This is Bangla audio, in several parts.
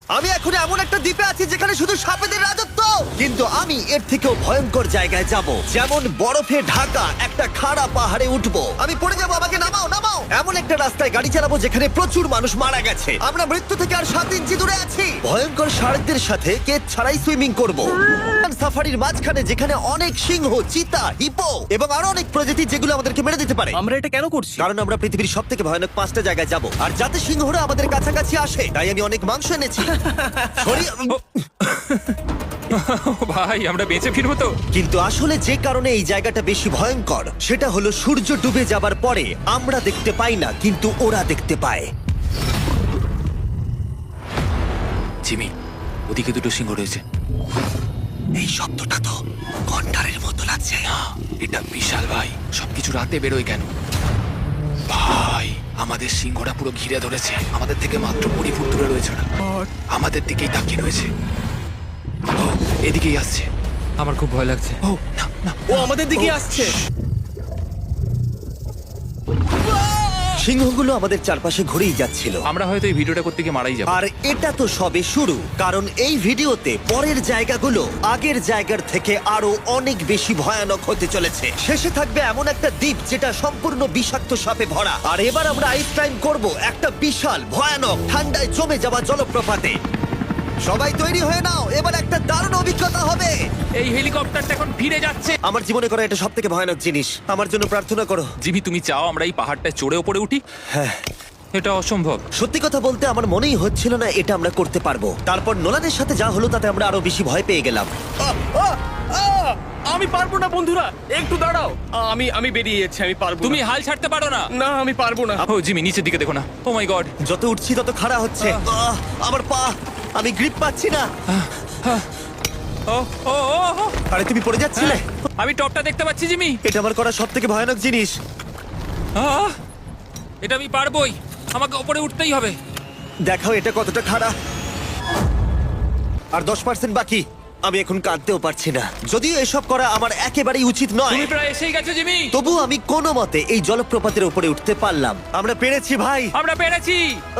আমি এখন এমন একটা দ্বীপে আছি যেখানে শুধু সাপেদের রাজত্ব, কিন্তু আমি এর থেকেও ভয়ঙ্কর জায়গায় যাব, যেমন বরফে ঢাকা একটা খাড়া পাহাড়ে উঠবো। আমি পড়ে যাবো, আমাকে নামাও নামাও। এমন একটা রাস্তায় গাড়ি চালাবো যেখানে প্রচুর মানুষ মারা গেছে। আমরা মৃত্যু থেকে আর 7 ইঞ্চি দূরে আছি। ভয়ঙ্কর শার্কদের সাথে কেচ ছাড়াই সুইমিং করব। সাফারির মাঝখানে যেখানে অনেক সিংহ, চিতা, হিপো এবং আরো অনেক প্রজাতি যেগুলো আমাদেরকে মেরে দিতে পারে। আমরা এটা কেন করছি? কারণ আমরা পৃথিবীর সব থেকে ভয়ানক 5টা জায়গায় যাব, আর যাতে সিংহরা আমাদের কাছাকাছি আসে তাই আমি অনেক মাংস এনেছি। ভাই আমরা বেঁচে ফিরবো তো? কিন্তু আসলে যে কারণে এই জায়গাটা বেশি ভয়ঙ্কর সেটা হলো সূর্য ডুবে যাবার পরে আমরা দেখতে পাই না, কিন্তু ওরা দেখতে পায়। জিমি, ওদিকে দুটো সিংহ রয়েছে। এই শব্দটা তো ঘন্টারের মতো লাগছে। না, এটা বিশাল ভাই। সবকিছু রাতে বেরোয় কেন? ভাই, আমাদের সিংহরা পুরো ঘিরে ধরেছে। আমাদের থেকে মাত্র 20 ফুট দূরে রয়েছে ওরা। আমাদের দিকেই তাকিয়ে রয়েছে। ও, এদিকেই আসছে। আমার খুব ভয় লাগছে। ও না না, ও আমাদের দিকে আসছে। সিংহগুলো আমাদের চারপাশে ঘুরেই যাচ্ছিল। আমরা হয়তো এই ভিডিওটা করতে গিয়ে মারাই যাবো। আর এটা তো সবে শুরু, কারণ এই ভিডিওতে পরের জায়গাগুলো আগের জায়গার থেকে আরো অনেক বেশি ভয়ানক হতে চলেছে। শেষে থাকবে এমন একটা দ্বীপ যেটা সম্পূর্ণ বিষাক্ত সাপে ভরা। আর এবার আমরা আইস ক্লাইম্ব করব একটা বিশাল ভয়ানক ঠান্ডায় জমে যাওয়া জলপ্রপাতে। সবাই তৈরি হয়ে নাও, এবার একটা দারুণ অভিজ্ঞতা হবে। এই হেলিকপ্টারটা এখন ফিরে যাচ্ছে। আমার জীবনে করা এটা সবথেকে ভয়ানক জিনিস। আমার জন্য প্রার্থনা করো। জিমি, তুমি চাও আমরা এই পাহাড়টায় চড়ে ওপরে উঠি? হ্যাঁ, এটা অসম্ভব। সত্যি কথা বলতে আমার মনেই হচ্ছিল না এটা আমরা করতে পারবো। তারপর নোলানের সাথে যা হলো তাতে আমরা আরো বেশি ভয় পেয়ে গেলাম। আমি পারবো না বন্ধুরা, একটু দাঁড়াও। আমি বেরিয়ে যাচ্ছি, আমি পারবো না। তুমি হাল ছাড়তে পারো না। না, আমি পারবো না। ও জিমি, নিচের দিকে দেখো না। ও মাই গড। যত উঠছি তত খাড়া হচ্ছে। আমার পা, আমি গ্রিপ পাচ্ছি না। ও ও ও ও। আরে তুমি পড়ে যাচ্ছিলে। আমি টপটা দেখতে পাচ্ছি জিমি। এটা আমার করা সব থেকে ভয়ানক জিনিস। আহ! এটা আমি পারবোই। আমাকে উপরে উঠতেই হবে। দেখাও এটা কতটা খাড়া। আর 10% বাকি। আমি এখন কাঁদতেও পারছি না, যদিও এসব করা আমার একেবারেই উচিত নয়। তুমি প্রায় এসেই গেছো জিমি। তবু আমি কোনো মতে এই জলপ্রপাতের উপরে উঠতে পারলাম। আমরা পেরেছি ভাই। আমরা পেরেছি।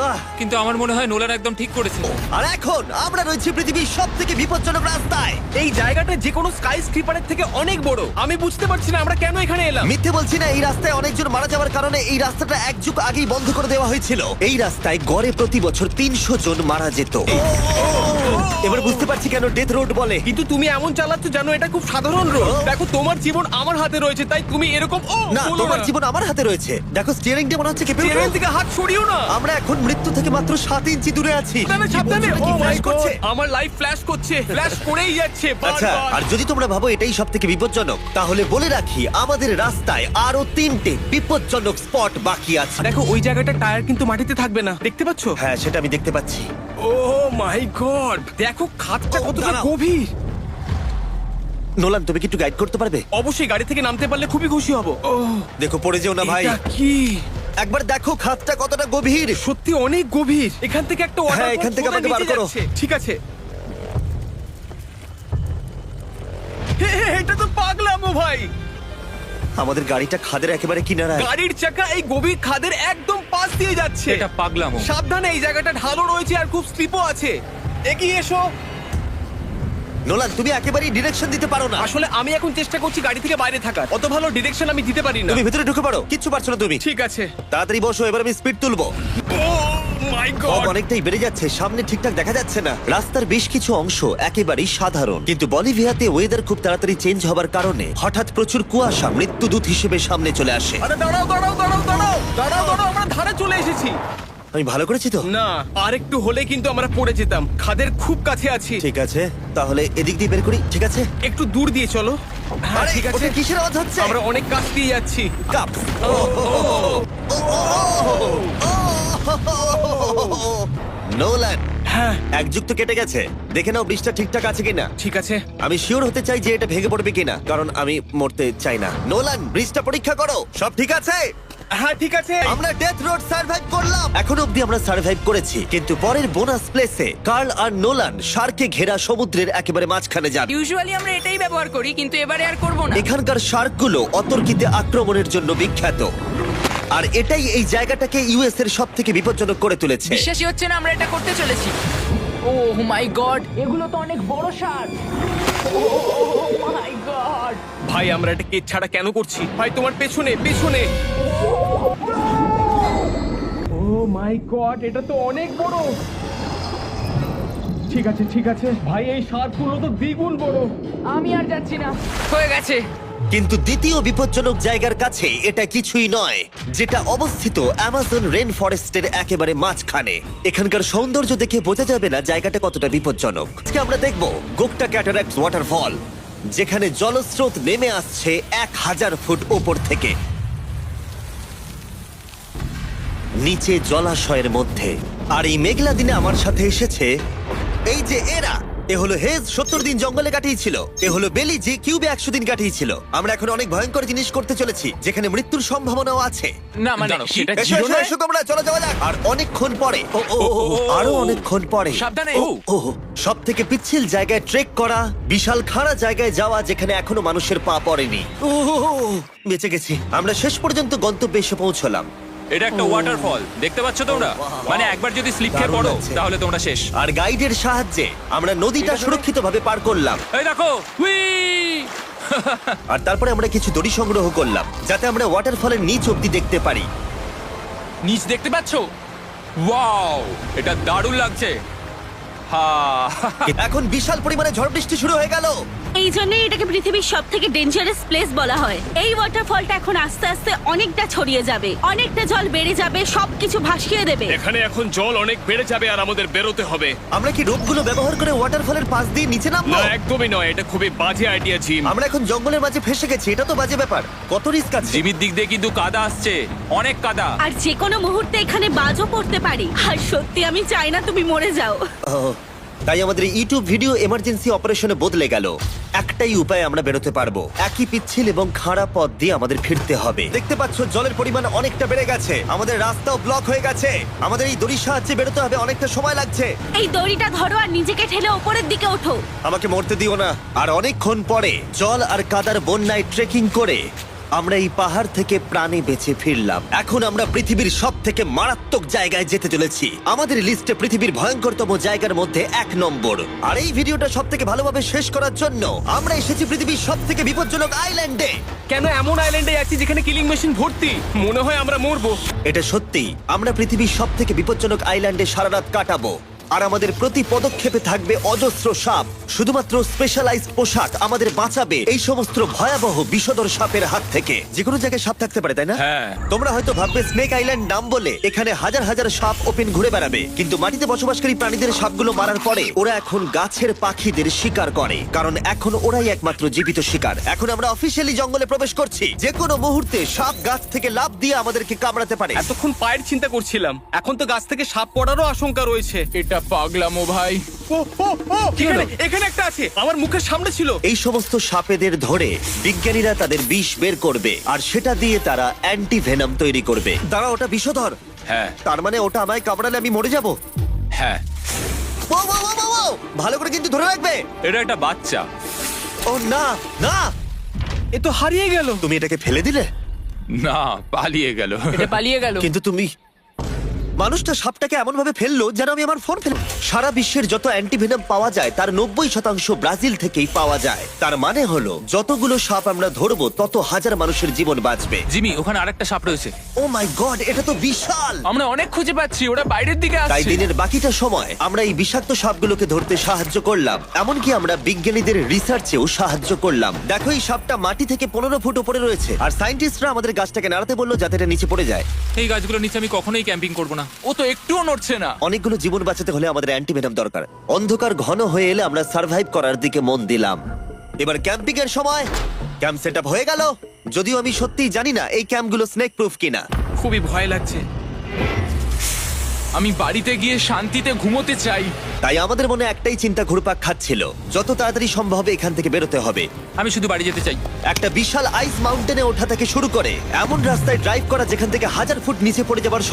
আহ! কিন্তু আমার মনে হয় নোলান একদম ঠিক করেছে। আর এখন আমরা রয়েছি পৃথিবীর সব থেকে বিপজ্জনক রাস্তায়। এই জায়গাটা যে কোনো স্কাই স্ক্রিপারের থেকে অনেক বড়। আমি বুঝতে পারছি না আমরা কেন এখানে এলাম। মিথ্যে বলছি না, এই রাস্তায় অনেকজন মারা যাওয়ার কারণে এই রাস্তাটা 1 যুগ আগেই বন্ধ করে দেওয়া হয়েছিল। এই রাস্তায় গড়ে প্রতি বছর 300 জন মারা যেত। এবার বুঝতে পারছি কেন ডেথ রোড বলে। কিন্তু তুমি এমন চালাচ্ছ জানো এটা খুব সাধারণ রোড। দেখো তোমার জীবন আমার হাতে রয়েছে, তাই তুমি এরকম না, বলো তোমার জীবন আমার হাতে রয়েছে। দেখো স্টিয়ারিংটা মনে হচ্ছে কেঁপে উঠলো। ট্রেন থেকে হাত সরিও না। আমরা এখন মৃত্যু থেকে মাত্র 7 ইঞ্চি দূরে আছি। সাবধানে সাবধানে। কি ও মাই flash করছে? গড, আমার লাইফ ফ্ল্যাশ করছে, ফ্ল্যাশ করেই যাচ্ছে আচ্ছা, বারবার। আর যদি তোমরা ভাবো এটাই সব থেকে বিপজ্জনক, তাহলে বলে রাখি আমাদের রাস্তায় আরো 3টে বিপজ্জনক স্পট বাকি আছে। দেখো ওই জায়গাটার টায়ার কিন্তু মাটিতে থাকবে না, দেখতে পাচ্ছো? হ্যাঁ, সেটা আমি দেখতে পাচ্ছি। ও মাই গড, দেখো খাদটা কতটা দাঁড়াও। গভীর। নোলান, তুমি কি একটু গাইড করতে পারবে? অবশ্যই, গাড়ি থেকে নামতে পারলে খুবই খুশি হব। ও দেখো পড়ে যেও না ভাই। এটা কি? একবার দেখো খাতটা কতটা গভীর। সত্যি অনেক গভীর। এখান থেকে একটা হ্যাঁ, ওয়াটার এখান থেকে আমাকে বার করো। ঠিক আছে। হে, হে, এটা তো পাগলামো ভাই। আমাদের গাড়িটা খাদের একেবারে কিনারায়। গাড়ির চাকা এই গভীর খাদের একদম পাশ দিয়ে যাচ্ছে। এটা পাগলামো। সাবধানে, এই জায়গাটা ঢালও রয়েছে আর খুব স্লিপও আছে। এগিয়ে এসো। নোলান, তুমি একেবারেই ডিরেকশন দিতে পারো না। আসলে আমি এখন চেষ্টা করছি গাড়ি থেকে বাইরে থাকার। অত ভালো ডিরেকশন আমি দিতে পারি না। তুমি ভিতরে ঢুকে পড়ো, কিচ্ছু পারছো না তুমি। ঠিক আছে। তাড়াতাড়ি বসো, এবার আমি স্পিড তুলবো। ও মাই ফগ গড। অনেকটাই বেড়ে যাচ্ছে, সামনে ঠিকঠাক দেখা যাচ্ছে না। রাস্তার বেশ কিছু অংশ একেবারেই সাধারণ, কিন্তু বলিভিয়াতে ওয়েদার খুব তাড়াতাড়ি চেঞ্জ হবার কারণে হঠাৎ প্রচুর কুয়াশা মৃত্যুদূত হিসেবে সামনে চলে আসে। আরে দাঁড়াও দাঁড়াও দাঁড়াও দাঁড়াও দাঁড়াও দাঁড়াও, আমরা ধারে চলে এসেছি। আমি ভালো করেছি তো? না, আর একটু হলে কিন্তু আমরা পড়ে যেতাম। খাদের খুব কাছে আছি। ঠিক আছে, তাহলে এদিক দিয়ে বের করি। ঠিক আছে, একটু দূর দিয়ে চলো। হ্যাঁ আরে, ঠিক আছে। ওটা কিসের আওয়াজ হচ্ছে? আমরা অনেক কাছ দিয়ে যাচ্ছি। কাপ। নোলান, হ্যাঁ 1 যুগ তো কেটে গেছে। দেখে নাও ব্রিজটা ঠিকঠাক আছে কিনা। ঠিক আছে। আমি শিওর হতে চাই যে এটা ভেঙে পড়বে কিনা, কারণ আমি মরতে চাই না। নোলান, ব্রিজটা পরীক্ষা করো, সব ঠিক আছে? হ্যাঁ ঠিক আছে। আমরা ডেথ রোড সার্ভাইভ করলাম। এখন অবধি আমরা সার্ভাইভ করেছি, কিন্তু পরের বোনাস প্লেসে কার্ল আর নোলান শার্কে ঘেরা সমুদ্রের একেবারে মাঝখানে যাবে। ইউজুয়ালি আমরা এটাই ব্যবহার করি, কিন্তু এবারে আর করব না। এখানকার শার্কগুলো অতর্কিতে আক্রমণের জন্য বিখ্যাত, আর এটাই এই জায়গাটাকে ইউএস এর সব থেকে বিপজ্জনক করে তুলেছে। বিশ্বাসই হচ্ছে না আমরা এটা করতে চলেছি। ও মাই গড, এগুলো তো অনেক বড় সার। ও মাই গড। ভাই আমরা এটা কেজ ছাড়া কেন করছি? ভাই তোমার পেছনে পেছনে। ও মাই গড, এটা তো অনেক বড়। ঠিক আছে ঠিক আছে ভাই, এই সারগুলো তো দ্বিগুণ বড়। আমি আর যাচ্ছি না। হয়ে গেছে। কিন্তু দ্বিতীয় বিপজ্জনক জায়গার কাছে এটা কিছুই নয়, যেটা অবস্থিত অ্যামাজন রেন ফরেস্টের একেবারে মাঝখানে। এখানকার সৌন্দর্য দেখে বোঝা যাবে না জায়গাটা কতটা বিপজ্জনক। আজকে আমরা দেখব গোকটা ক্যাটারাক্ট ওয়াটারফল, যেখানে জলস্রোত নেমে আসছে 1000 ফুট ওপর থেকে নিচে জলাশয়ের মধ্যে। আর এই মেঘলা দিনে আমার সাথে এসেছে এই যে এরা। এ হলো হেজ, 70 দিন জঙ্গলে কাটিয়েছিল। এ হলো বেলি, যে কিউবে 100 দিন কাটিয়েছিল। আমরা এখন অনেক ভয়ঙ্কর জিনিস করতে চলেছি, যেখানে মৃত্যুর সম্ভাবনাও আছে। না মানে সেটা এসো জিরো এসো নয়। এসো তোমরা, চলো যাওয়া যাক। আর অনেকক্ষণ পরে আরো অনেকক্ষণ পরে সাবধানে। সব থেকে পিচ্ছিল জায়গায় ট্রেক করা, বিশাল খাড়া জায়গায় যাওয়া যেখানে এখনো মানুষের পা পড়েনি। বেঁচে গেছি। আমরা শেষ পর্যন্ত গন্তব্যে এসে পৌঁছলাম। এটা একটা ওয়াটারফল, দেখতে পাচ্ছ তোমরা? মানে একবার যদি স্লিপ খেয়ে দারুণ পড়ো লাগছে। তাহলে তোমরা শেষ। আর গাইডের সাহায্যে আমরা নদীটা সুরক্ষিতভাবে পার করলাম। এই দেখো, উই! আর তারপরে আমরা কিছু দড়ি সংগ্রহ করলাম, যাতে আমরা ওয়াটারফলের নিচ অব্দি দেখতে পারি। নিচ দেখতে পাচ্ছ? ওয়াও, এটা দারুণ লাগছে। হা! এখন বিশাল পরিমাণে ঝড় বৃষ্টি শুরু হয়ে গেল। এই জন্যই এটাকে পৃথিবীর সব থেকে ডেঞ্জারাস প্লেস বলা হয়। এই ওয়াটারফলটা এখন আস্তে আস্তে অনেকটা ছড়িয়ে যাবে, অনেকটা জল বেড়ে যাবে, সবকিছু ভাসিয়ে দেবে। এখানে এখন জল অনেক বেড়ে যাবে আর আমাদের বেরোতে হবে। আমরা কি রোপগুলো ব্যবহার করে ওয়াটারফলের পাশ দিয়ে নিচে নামবো? না একদমই নয়, এটা খুবই বাজে আইডিয়া জিম। আমরা এখন জঙ্গলের মাঝে ফেসে গেছি, এটা তো বাজে ব্যাপার। কত রিস্ক আছে। জিমির দিক দিয়ে কিন্তু কাদা আসছে, অনেক কাদা। আর যে কোনো মুহূর্তে এখানে বাজও পড়তে পারি। আর সত্যি আমি চাই না তুমি মরে যাও। ও, তাই আমাদের ইউটিউব ভিডিও এমার্জেন্সি অপারেশনে বদলে গেল। একটাই উপায় আমরা বেরোতে পারবো, একই পিচ্ছিল এবং খাড়া পথ দিয়ে আমাদের ফিরতে হবে। দেখতে পাচ্ছ জলের পরিমাণ অনেকটা বেড়ে গেছে, আমাদের রাস্তাও ব্লক হয়ে গেছে। আমাদের এই দড়ির সাহায্যে বেরোতে হবে, অনেকটা সময় লাগছে। এই দড়িটা ধরো আর নিজেকে ঠেলে ওপরের দিকে ওঠো। আমাকে মরতে দিও না। আর অনেকক্ষণ পরে জল আর কাদার বন্যায় ট্রেকিং করে আমরা এই পাহাড় থেকে প্রাণে বেঁচে ফিরলাম। এখন আমরা পৃথিবীর সব থেকে মারাত্মক জায়গায় যেতে চলেছি। আমাদের লিস্টে পৃথিবীর ভয়ঙ্করতম জায়গার মধ্যে 1 নম্বর। আর এই ভিডিওটা সব থেকে ভালোভাবে শেষ করার জন্য আমরা এসেছি পৃথিবীর সব থেকে বিপজ্জনক আইল্যান্ডে। কেন এমন আইল্যান্ডে আছি যেখানে কিলিং মেশিন ভর্তি? মনে হয় আমরা মরবো। এটা সত্যি, আমরা পৃথিবীর সব থেকে বিপজ্জনক আইল্যান্ডে সারা রাত কাটাবো। আর আমাদের প্রতি পদক্ষেপে থাকবে অজস্র সাপ। শুধুমাত্র স্পেশালাইজড পোশাক আমাদের বাঁচাবে এই সমস্ত ভয়াবহ বিষধর সাপের হাত থেকে। যে কোনো জায়গায় সাপ থাকতে পারে, তাই না? হ্যাঁ। তোমরা হয়তো ভাববে স্নেক আইল্যান্ড নাম বলে এখানে হাজার হাজার সাপ ওপেন ঘুরে বেড়াবে, কিন্তু মাটিতে বসবাসকারী প্রাণীদের সাপগুলো মারার পরে ওরা এখন গাছের পাখিদের শিকার করে, কারণ এখন ওরাই একমাত্র জীবিত শিকার। এখন আমরা অফিসিয়ালি জঙ্গলে প্রবেশ করছি। যে কোনো মুহূর্তে সাপ গাছ থেকে লাফ দিয়ে আমাদেরকে কামড়াতে পারে। এতক্ষণ পায়ের চিন্তা করছিলাম, এখন তো গাছ থেকে সাপ পড়ারও আশঙ্কা রয়েছে। এটা পাগলামো ভাই। ও ও ও, এখানে একটা আছে, আমার মুখের সামনে ছিল। এই সমস্ত সাপেদের ধরে বিজ্ঞানীরা তাদের বিষ বের করবে, আর সেটা দিয়ে তারা অ্যান্টিভেনাম তৈরি করবে। দাঁড়া, ওটা বিষধর। হ্যাঁ তার মানে ওটা আমায় কামড়ালে আমি মরে যাব? হ্যাঁ, ও, ও, ও, ও, ও! ভালো করে কিন্তু ধরে রাখবে। এটা একটা বাচ্চা। ও না না, এ তো হারিয়ে গেল। তুমি এটাকে ফেলে দিলে? না, পালিয়ে গেল। এটা পালিয়ে গেল। কিন্তু তুমি, মানুষটা সাপটাকে এমন ভাবে ফেললো যেন আমি আমার ফোন ফেল। সারা বিশ্বের যত অ্যান্টিভেনাম পাওয়া যায় তার 90% ব্রাজিল থেকেই পাওয়া যায়। তার মানে হলো যতগুলো সাপ আমরা ধরবো তত হাজার মানুষের জীবন বাঁচবে। জিমি, ওখানে আরেকটা সাপ রয়েছে। ও মাই গড, এটা তো বিশাল। আমরা অনেক খুঁজে পাচ্ছি, ওরা বাইরের দিকে তাই আসছে। দিনের বাকিটা সময় আমরা এই বিষাক্ত সাপগুলোকে ধরতে সাহায্য করলাম। এমনকি আমরা বিজ্ঞানীদের রিসার্চেও সাহায্য করলাম। দেখো, এই সাপটা মাটি থেকে 15 ফুট উপরে রয়েছে, আর সায়েন্টিস্টরা আমাদের গাছটাকে নাড়াতে বললো যাতে এটা নিচে পড়ে যায়। এই গাছগুলোর নিচে আমি কখনোই ক্যাম্পিং করব না। ও তো একটুও নড়ছে না। অনেকগুলো জীবন বাঁচাতে হলে আমাদের অ্যান্টিভেনাম দরকার। অন্ধকার ঘন হয়ে এলে আমরা সার্ভাইভ করার দিকে মন দিলাম। এবার ক্যাম্পিং এর সময়। ক্যাম্প সেট আপ হয়ে গেল, যদিও আমি সত্যিই জানি না এই ক্যাম্পগুলো স্নেক প্রুফ কিনা। খুবই ভয় লাগছে। আমি বাড়িতে গিয়ে শান্তিতে ঘুমোতে চাই। তাই আমাদের মনে একটাই চিন্তা ঘুরপাক খাচ্ছিল, যত তাড়াতাড়ি সম্ভব এখান থেকে বেরোতে হবে। আমি শুধু বাড়ি যেতে চাই। একটা বিশাল আইস মাউন্টেনে ওঠা থেকে শুরু করে এমন রাস্তায় ড্রাইভ করা যেখান থেকে 1000 ফুট নিচে পড়ে যাবার